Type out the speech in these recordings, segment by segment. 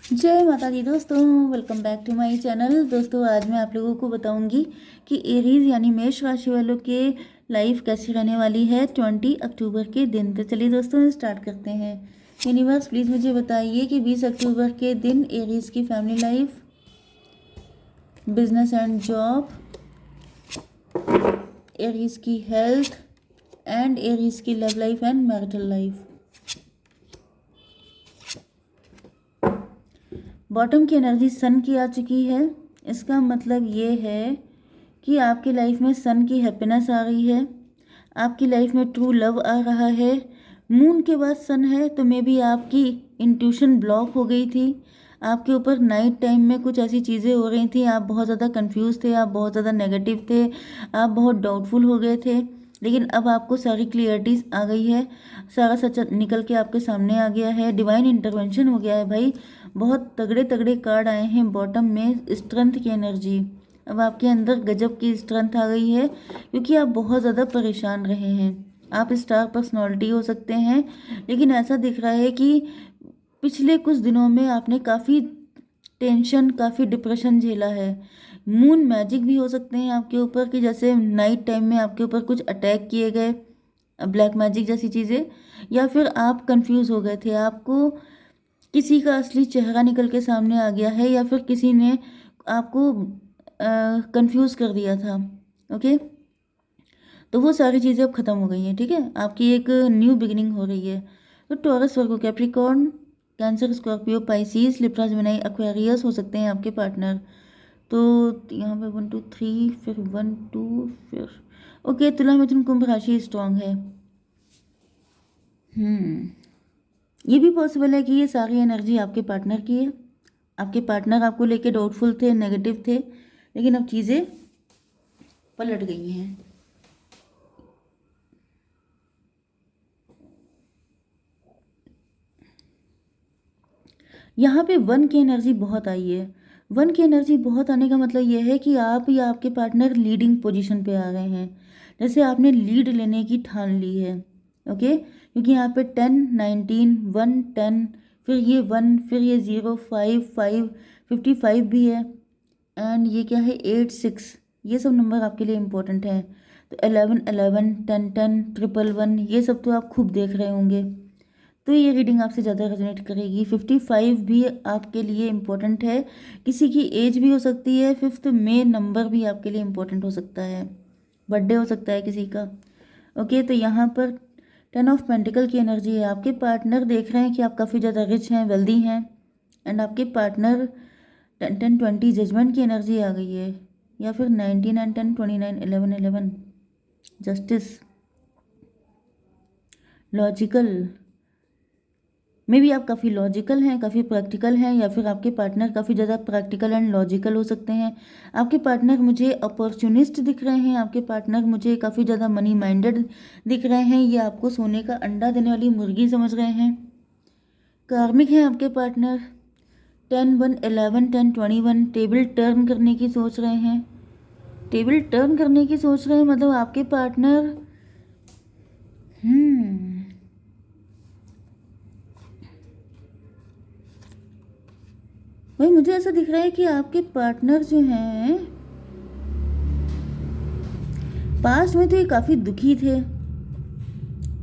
जय माता दी दोस्तों, welcome back to my channel. दोस्तों आज मैं आप लोगों को बताऊंगी कि एरीज यानी मेष राशि वालों के लाइफ कैसी रहने वाली है 20 अक्टूबर के दिन। तो चलिए दोस्तों स्टार्ट करते हैं। यूनिवर्स प्लीज़ मुझे बताइए कि 20 अक्टूबर के दिन एरीज की family life, business and job, Aries की हेल्थ एंड एरीज की love life and marital life. Bottom की एनर्जी सन की आ चुकी है। इसका मतलब ये है कि आपकी लाइफ में सन की हैप्पीनेस आ रही है, आपकी लाइफ में ट्रू लव आ रहा है। मून के बाद सन है तो मे बी आपकी इंट्यूशन ब्लॉक हो गई थी, आपके ऊपर नाइट टाइम में कुछ ऐसी चीज़ें हो रही थी, आप बहुत ज़्यादा कंफ्यूज थे, आप बहुत ज़्यादा नेगेटिव थे, आप बहुत डाउटफुल हो गए थे। लेकिन अब आपको सारी क्लियरिटीज आ गई है, सारा सच निकल के आपके सामने आ गया है, डिवाइन इंटरवेंशन हो गया है भाई। बहुत तगड़े तगड़े कार्ड आए हैं बॉटम में, स्ट्रेंथ की एनर्जी। अब आपके अंदर गजब की स्ट्रेंथ आ गई है क्योंकि आप बहुत ज़्यादा परेशान रहे हैं। आप स्टार पर्सनालिटी हो सकते हैं, लेकिन ऐसा दिख रहा है कि पिछले कुछ दिनों में आपने काफ़ी टेंशन, काफ़ी डिप्रेशन झेला है। मून मैजिक भी हो सकते हैं आपके ऊपर, कि जैसे नाइट टाइम में आपके ऊपर कुछ अटैक किए गए, ब्लैक मैजिक जैसी चीज़ें, या फिर आप कंफ्यूज हो गए थे, आपको किसी का असली चेहरा निकल के सामने आ गया है, या फिर किसी ने आपको कंफ्यूज कर दिया था। ओके, तो वो सारी चीज़ें अब ख़त्म हो गई हैं। ठीक है, आपकी एक न्यू बिगिनिंग हो रही है। तो Taurus, Virgo, Capricorn, Cancer, Scorpio, Pisces, Libra, Gemini, Aquarius हो सकते हैं आपके पार्टनर। तो यहाँ पे 1 2 3, फिर 1 2, फिर ओके। तुला, मिथुन, कुंभ राशि स्ट्रांग है। ये भी पॉसिबल है कि ये सारी एनर्जी आपके पार्टनर की है। आपके पार्टनर आपको लेके डाउटफुल थे, नेगेटिव थे, लेकिन अब चीज़ें पलट गई हैं। यहाँ पे वन की एनर्जी बहुत आई है। वन की एनर्जी बहुत आने का मतलब ये है कि आप या आपके पार्टनर लीडिंग पोजीशन पे आ गए हैं, जैसे आपने लीड लेने की ठान ली है। ओके, क्योंकि यहाँ पे 10 19 1 10, फिर ये 1, फिर ये 0 5 5 55 भी है, एंड ये क्या है 8 6। ये सब नंबर आपके लिए इम्पोर्टेंट है। तो 11 11 10 10 ट्रिपल 1, ये सब तो आप खूब देख रहे होंगे, तो ये रीडिंग आपसे ज़्यादा रेजोनेट करेगी। 55 भी आपके लिए इम्पोर्टेंट है, किसी की एज भी हो सकती है। 5th में नंबर भी आपके लिए इम्पोर्टेंट हो सकता है, बर्थडे हो सकता है किसी का। ओके, तो यहाँ पर 10 ऑफ पेंटिकल की एनर्जी है। आपके पार्टनर देख रहे हैं कि आप काफ़ी ज़्यादा रिच हैं, वेल्दी हैं, एंड आपके पार्टनर 10 10 20 जजमेंट की एनर्जी आ गई है, या फिर 19 and 10 29 11 11 justice, logical. May be आप काफ़ी लॉजिकल हैं, काफ़ी प्रैक्टिकल हैं, या फिर आपके पार्टनर काफ़ी ज़्यादा प्रैक्टिकल एंड लॉजिकल हो सकते हैं। आपके पार्टनर मुझे अपॉर्चुनिस्ट दिख रहे हैं, आपके पार्टनर मुझे काफ़ी ज़्यादा मनी माइंडेड दिख रहे हैं, ये आपको सोने का अंडा देने वाली मुर्गी समझ रहे हैं। कार्मिक हैं आपके पार्टनर। 10 1 11 10 21 टेबल टर्न करने की सोच रहे हैं। टेबल टर्न करने की सोच रहे हैं मतलब आपके पार्टनर भाई, मुझे ऐसा दिख रहा है कि आपके पार्टनर जो हैं, पास्ट में तो ये काफ़ी दुखी थे,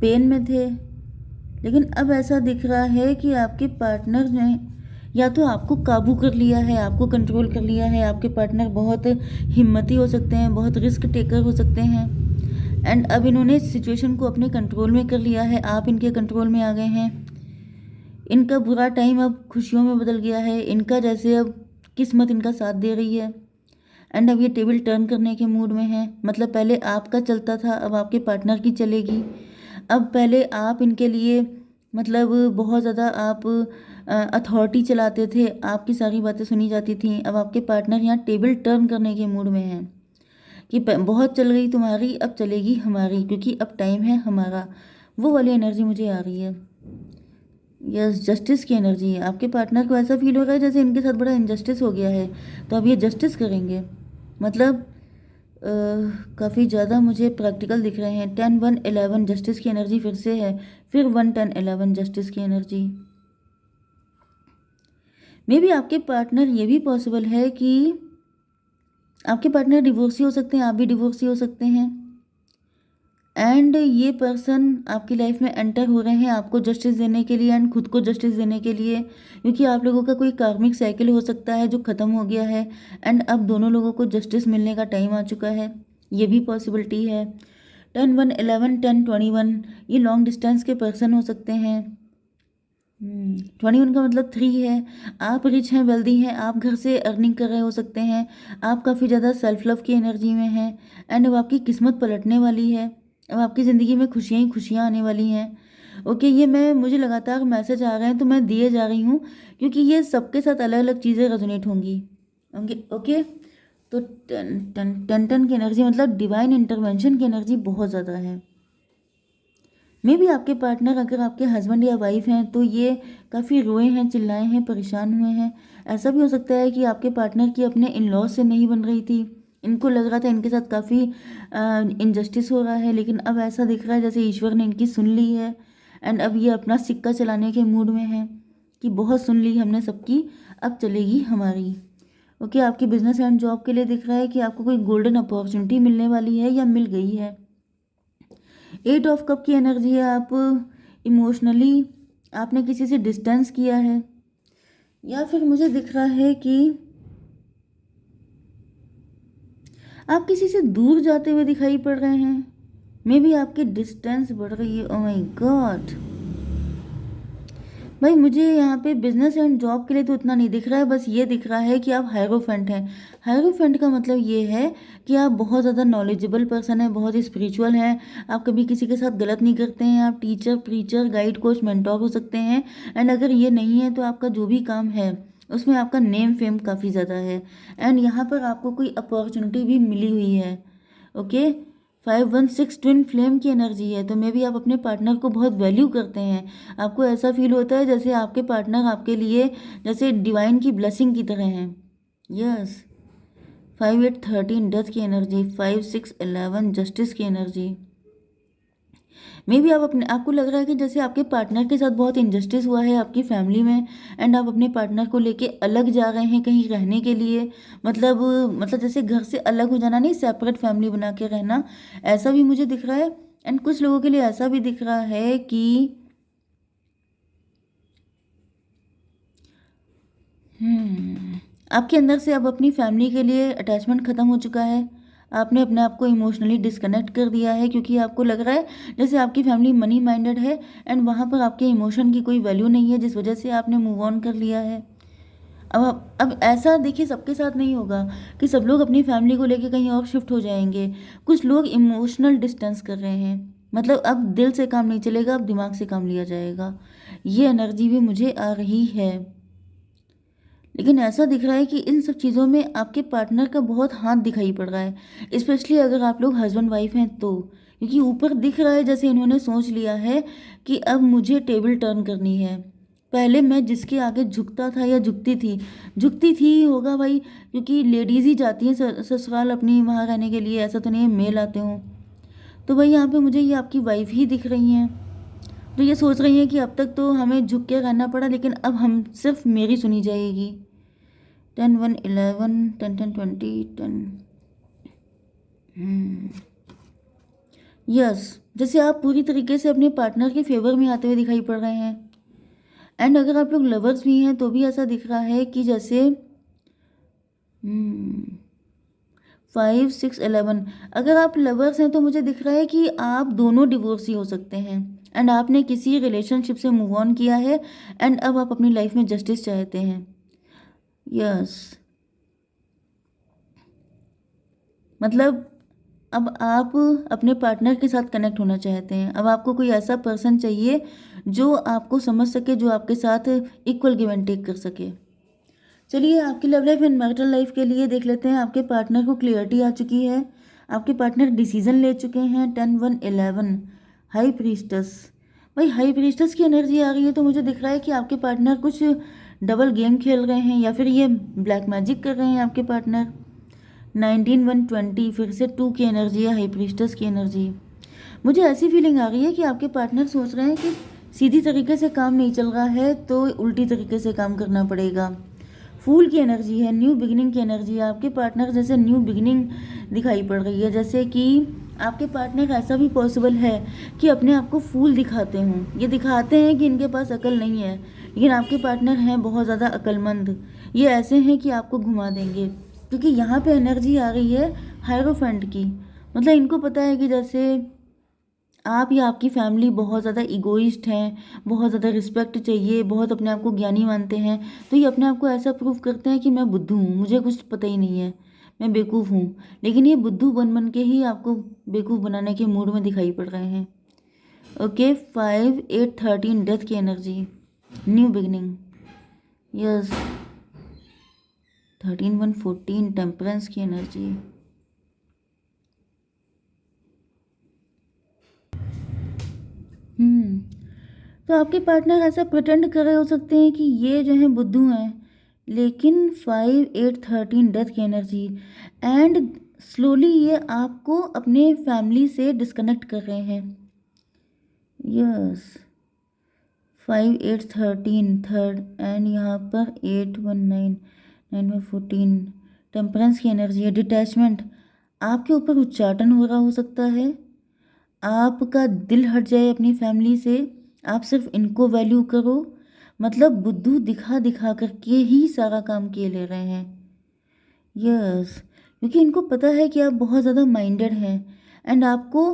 पेन में थे, लेकिन अब ऐसा दिख रहा है कि आपके पार्टनर ने या तो आपको काबू कर लिया है, आपको कंट्रोल कर लिया है। आपके पार्टनर बहुत हिम्मती हो सकते हैं, बहुत रिस्क टेकर हो सकते हैं, एंड अब इन्होंने सिचुएशन को अपने कंट्रोल में कर लिया है, आप इनके कंट्रोल में आ गए हैं। इनका बुरा टाइम अब खुशियों में बदल गया है, इनका जैसे अब किस्मत इनका साथ दे रही है, एंड अब ये टेबल टर्न करने के मूड में है। मतलब पहले आपका चलता था, अब आपके पार्टनर की चलेगी। अब पहले आप इनके लिए मतलब बहुत ज़्यादा आप अथॉरिटी चलाते थे, आपकी सारी बातें सुनी जाती थी। अब आपके पार्टनर यहाँ टेबल टर्न करने के मूड में हैं कि बहुत चल गई तुम्हारी, अब चलेगी हमारी, क्योंकि अब टाइम है हमारा। वो वाली एनर्जी मुझे आ रही है। यस, जस्टिस की एनर्जी है। आपके पार्टनर को ऐसा फील हो रहा है जैसे इनके साथ बड़ा इनजस्टिस हो गया है, तो अब ये जस्टिस करेंगे। मतलब काफ़ी ज़्यादा मुझे प्रैक्टिकल दिख रहे हैं। 10 1 11 जस्टिस की एनर्जी फिर से है, फिर 1 10 11 जस्टिस की एनर्जी। मे बी आपके पार्टनर, ये भी पॉसिबल है कि आपके पार्टनर डिवोर्सी हो सकते हैं, आप भी डिवोर्सी हो सकते हैं। एंड ये पर्सन आपकी लाइफ में एंटर हो रहे हैं आपको जस्टिस देने के लिए एंड खुद को जस्टिस देने के लिए, क्योंकि आप लोगों का कोई कार्मिक साइकिल हो सकता है जो ख़त्म हो गया है एंड अब दोनों लोगों को जस्टिस मिलने का टाइम आ चुका है। ये भी पॉसिबिलिटी है। 10-1-11, 10-21, ये लॉन्ग डिस्टेंस के पर्सन हो सकते हैं। 21 का मतलब 3 है। आप रिच हैं, वेल्दी हैं, आप घर से अर्निंग कर रहे हो सकते हैं, आप काफ़ी ज़्यादा सेल्फ लव की एनर्जी में हैं एंड अब आपकी किस्मत पलटने वाली है। अब आपकी ज़िंदगी में खुशियाँ ही खुशियाँ आने वाली हैं। ओके, ये मुझे लगातार मैसेज आ रहे हैं तो मैं दिए जा रही हूँ, क्योंकि ये सबके साथ अलग अलग चीज़ें रेजोनेट होंगी। ओके, तो 10 की एनर्जी मतलब डिवाइन इंटरवेंशन की एनर्जी बहुत ज़्यादा है। मे भी आपके पार्टनर, अगर आपके हस्बैंड या वाइफ हैं तो ये काफ़ी रोए हैं, चिल्लाए हैं, परेशान हुए हैं। ऐसा भी हो सकता है कि आपके पार्टनर की अपने इन लॉज से नहीं बन रही थी, इनको लग रहा था इनके साथ काफ़ी इनजस्टिस हो रहा है, लेकिन अब ऐसा दिख रहा है जैसे ईश्वर ने इनकी सुन ली है एंड अब ये अपना सिक्का चलाने के मूड में है कि बहुत सुन ली हमने सबकी, अब चलेगी हमारी। ओके, आपके बिजनेस एंड जॉब के लिए दिख रहा है कि आपको कोई गोल्डन अपॉर्चुनिटी मिलने वाली है या मिल गई है। 8 ऑफ कप की एनर्जी है। आप इमोशनली आपने किसी से डिस्टेंस किया है, या फिर मुझे दिख रहा है कि आप किसी से दूर जाते हुए दिखाई पड़ रहे हैं। मे बी आपकी डिस्टेंस बढ़ रही है। ओह माय गॉड भाई, मुझे यहाँ पे बिजनेस एंड जॉब के लिए तो उतना नहीं दिख रहा है, बस ये दिख रहा है कि आप हायरोफेंट हैं। हायरोफेंट का मतलब ये है कि आप बहुत ज़्यादा नॉलेजेबल पर्सन हैं, बहुत स्पिरिचुअल हैं, आप कभी किसी के साथ गलत नहीं करते हैं, आप teacher, preacher, guide, coach, mentor हो सकते हैं। एंड अगर ये नहीं है तो आपका जो भी काम है उसमें आपका नेम फेम काफ़ी ज़्यादा है एंड यहाँ पर आपको कोई अपॉर्चुनिटी भी मिली हुई है। ओके, 5-1-6 ट्विन फ्लेम की एनर्जी है, तो मे भी आप अपने पार्टनर को बहुत वैल्यू करते हैं। आपको ऐसा फील होता है जैसे आपके पार्टनर आपके लिए जैसे डिवाइन की ब्लेसिंग की तरह हैं। यस, 5-8-13 डेथ की एनर्जी, 5-6-11 जस्टिस की एनर्जी। मे भी आपको लग रहा है कि जैसे आपके पार्टनर के साथ बहुत इनजस्टिस हुआ है आपकी फैमिली में एंड आप अपने पार्टनर को लेके अलग जा रहे हैं कहीं रहने के लिए। मतलब जैसे घर से अलग हो जाना, नहीं, सेपरेट फैमिली बना के रहना, ऐसा भी मुझे दिख रहा है। एंड कुछ लोगों के लिए ऐसा भी दिख रहा है कि आपके अंदर से अब अपनी फैमिली के लिए अटैचमेंट ख़त्म हो चुका है। आपने अपने आप को इमोशनली डिस्कनेक्ट कर दिया है, क्योंकि आपको लग रहा है जैसे आपकी फैमिली मनी माइंडेड है एंड वहाँ पर आपके इमोशन की कोई वैल्यू नहीं है, जिस वजह से आपने मूव ऑन कर लिया है। अब ऐसा देखिए सबके साथ नहीं होगा कि सब लोग अपनी फैमिली को लेके कहीं और शिफ्ट हो जाएंगे। कुछ लोग इमोशनल डिस्टेंस कर रहे हैं, मतलब अब दिल से काम नहीं चलेगा, अब दिमाग से काम लिया जाएगा। ये एनर्जी भी मुझे आ रही है, लेकिन ऐसा दिख रहा है कि इन सब चीज़ों में आपके पार्टनर का बहुत हाथ दिखाई पड़ रहा है, स्पेशली अगर आप लोग हस्बैंड वाइफ हैं तो, क्योंकि ऊपर दिख रहा है जैसे इन्होंने सोच लिया है कि अब मुझे टेबल टर्न करनी है। पहले मैं जिसके आगे झुकता था या झुकती थी होगा भाई, क्योंकि लेडीज़ ही जाती हैं ससुराल अपनी वहाँ रहने के लिए, ऐसा तो नहीं है मेल आते हों। तो भाई यहाँ पे मुझे ये आपकी वाइफ ही दिख रही हैं, तो ये सोच रही हैं कि अब तक तो हमें झुक के रहना पड़ा, लेकिन अब हम सिर्फ मेरी सुनी जाएगी। 10-1-11, 10-10-20, 10। यस, जैसे आप पूरी तरीके से अपने पार्टनर के फेवर में आते हुए दिखाई पड़ रहे हैं। एंड अगर आप लोग लवर्स भी हैं तो भी ऐसा दिख रहा है कि जैसे 5-6-11, अगर आप लवर्स हैं तो मुझे दिख रहा है कि आप दोनों डिवोर्सी हो सकते हैं एंड आपने किसी रिलेशनशिप से मूव ऑन किया है एंड अब आप अपनी लाइफ में जस्टिस चाहते हैं। यस, मतलब अब आप अपने पार्टनर के साथ कनेक्ट होना चाहते हैं। अब आपको कोई ऐसा पर्सन चाहिए जो आपको समझ सके, जो आपके साथ इक्वल गिव एंड टेक कर सके। चलिए आपकी love life and marital life के लिए देख लेते हैं। आपके पार्टनर को क्लियरिटी आ चुकी है, आपके पार्टनर डिसीजन ले चुके हैं। 10-1-11 हाई प्रीस्टस, भाई हाई प्रीस्टस की एनर्जी आ रही है, तो मुझे दिख रहा है कि आपके पार्टनर कुछ डबल गेम खेल रहे हैं या फिर ये ब्लैक मैजिक कर रहे हैं आपके पार्टनर। 19-1-20 फिर से 2 की एनर्जी है, हाई प्रीस्टस की एनर्जी। मुझे ऐसी फीलिंग आ रही है कि आपके पार्टनर सोच रहे हैं कि सीधी तरीके से काम नहीं चल रहा है तो उल्टी तरीके से काम करना पड़ेगा। फूल की एनर्जी है, न्यू बिगिनिंग की एनर्जी है। आपके पार्टनर जैसे न्यू बिगिनिंग दिखाई पड़ रही है, जैसे कि आपके पार्टनर ऐसा भी पॉसिबल है कि अपने आप को फूल दिखाते हों। ये दिखाते हैं कि इनके पास अकल नहीं है, लेकिन आपके पार्टनर हैं बहुत ज़्यादा अक्लमंद। ये ऐसे हैं कि आपको घुमा देंगे, क्योंकि यहाँ पे एनर्जी आ रही है हायरोफेंट की। मतलब इनको पता है कि जैसे आप या आपकी फैमिली बहुत ज़्यादा इगोइस्ट हैं, बहुत ज़्यादा रिस्पेक्ट चाहिए, बहुत अपने आप को ज्ञानी मानते हैं, तो ये अपने आप को ऐसा प्रूव करते हैं कि मैं बुद्धू हूँ, मुझे कुछ पता ही नहीं है, मैं बेवकूफ़ हूँ। लेकिन ये बुद्धू बन बन के ही आपको बेवकूफ़ बनाने के मूड में दिखाई पड़ रहे हैं। ओके, 5 8 13 डेथ की energy, new beginning. Yes, 13 1 14 temperance की एनर्जी। तो आपके पार्टनर ऐसा प्रटेंड कर रहे हो सकते हैं कि ये जो है बुद्धू हैं, लेकिन 5 8 13 डेथ की एनर्जी, एंड स्लोली ये आपको अपने फैमिली से डिस्कनेक्ट कर रहे हैं। यस, 5 8 13 थर्ड, एंड यहाँ पर 8 1 9 9 में 14 टेम्परेंस की एनर्जी है, डिटैचमेंट। आपके ऊपर उच्चाटन हो रहा हो सकता है, आपका दिल हट जाए अपनी फैमिली से, आप सिर्फ इनको वैल्यू करो। मतलब बुद्धू दिखा दिखा करके ही सारा काम किए ले रहे हैं। यस, क्योंकि इनको पता है कि आप बहुत ज़्यादा माइंडेड हैं, एंड आपको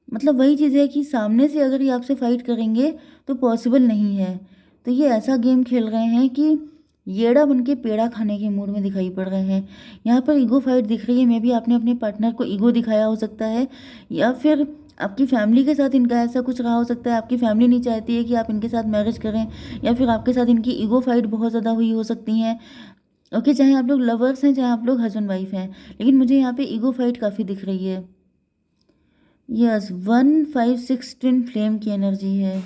मतलब वही चीज़ है कि सामने से अगर ये आपसे फाइट करेंगे तो पॉसिबल नहीं है। तो ये ऐसा गेम खेल रहे हैं कि येड़ा बन के पेड़ा खाने के मूड में दिखाई पड़ रहे हैं। यहाँ पर ईगो फाइट दिख रही है, मे बी आपने अपने पार्टनर को ईगो दिखाया हो सकता है, या फिर आपकी फैमिली के साथ इनका ऐसा कुछ रहा हो सकता है। आपकी फैमिली नहीं चाहती है कि आप इनके साथ मैरिज करें, या फिर आपके साथ इनकी ईगो फाइट बहुत ज़्यादा हुई हो सकती हैं। ओके, चाहे आप लोग लवर्स हैं, चाहे आप लोग हस्बैंड वाइफ हैं, लेकिन मुझे यहाँ पे ईगो फाइट काफ़ी दिख रही है। यस, 1 5 6 ट्विन फ्लेम की एनर्जी है।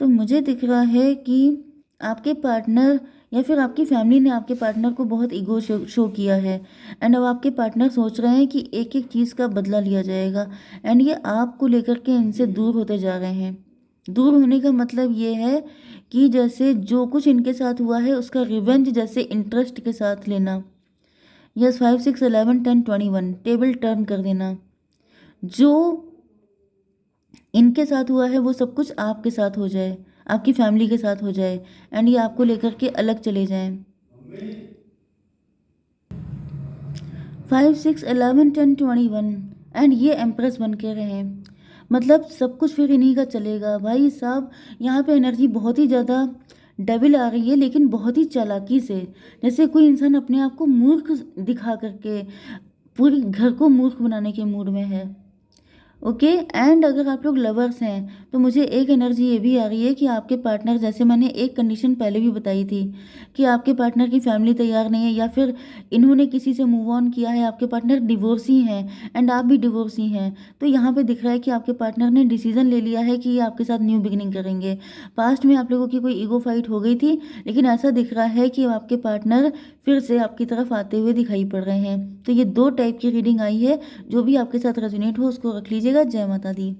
तो मुझे दिख रहा है कि आपके पार्टनर या फिर आपकी फैमिली ने आपके पार्टनर को बहुत ईगो शो किया है, एंड अब आपके पार्टनर सोच रहे हैं कि एक एक चीज़ का बदला लिया जाएगा, एंड ये आपको लेकर के इनसे दूर होते जा रहे हैं। दूर होने का मतलब ये है कि जैसे जो कुछ इनके साथ हुआ है उसका रिवेंज जैसे इंटरेस्ट के साथ लेना। यस, 5 6 11 10 21 टेबल टर्न कर देना। जो इनके साथ हुआ है वो सब कुछ आपके साथ हो जाए, आपकी फैमिली के साथ हो जाए, एंड ये आपको लेकर के अलग चले जाएं। 5 6 11 10 21 एंड ये एम्प्रेस बन के रहे। मतलब सब कुछ फिर इन्हीं का चलेगा भाई साहब। यहाँ पे एनर्जी बहुत ही ज़्यादा डेविल आ रही है, लेकिन बहुत ही चालाकी से, जैसे कोई इंसान अपने आप को मूर्ख दिखा करके पूरे घर को मूर्ख बनाने के मूड में है। ओके, एंड अगर आप लोग लवर्स हैं तो मुझे एक एनर्जी ये भी आ रही है कि आपके पार्टनर, जैसे मैंने एक कंडीशन पहले भी बताई थी कि आपके पार्टनर की फैमिली तैयार नहीं है, या फिर इन्होंने किसी से मूव ऑन किया है, आपके पार्टनर डिवोर्सी हैं एंड आप भी डिवोर्सी हैं। तो यहाँ पे दिख रहा है कि आपके पार्टनर ने डिसीजन ले लिया है कि ये आपके साथ न्यू बिगिनिंग करेंगे। पास्ट में आप लोगों की कोई ईगो फाइट हो गई थी, लेकिन ऐसा दिख रहा है कि आपके पार्टनर फिर से आपकी तरफ आते हुए दिखाई पड़ रहे हैं। तो ये 2 टाइप की रीडिंग आई है, जो भी आपके साथ रेजोनेट हो उसको रख लीजिएगा। जय माता दी।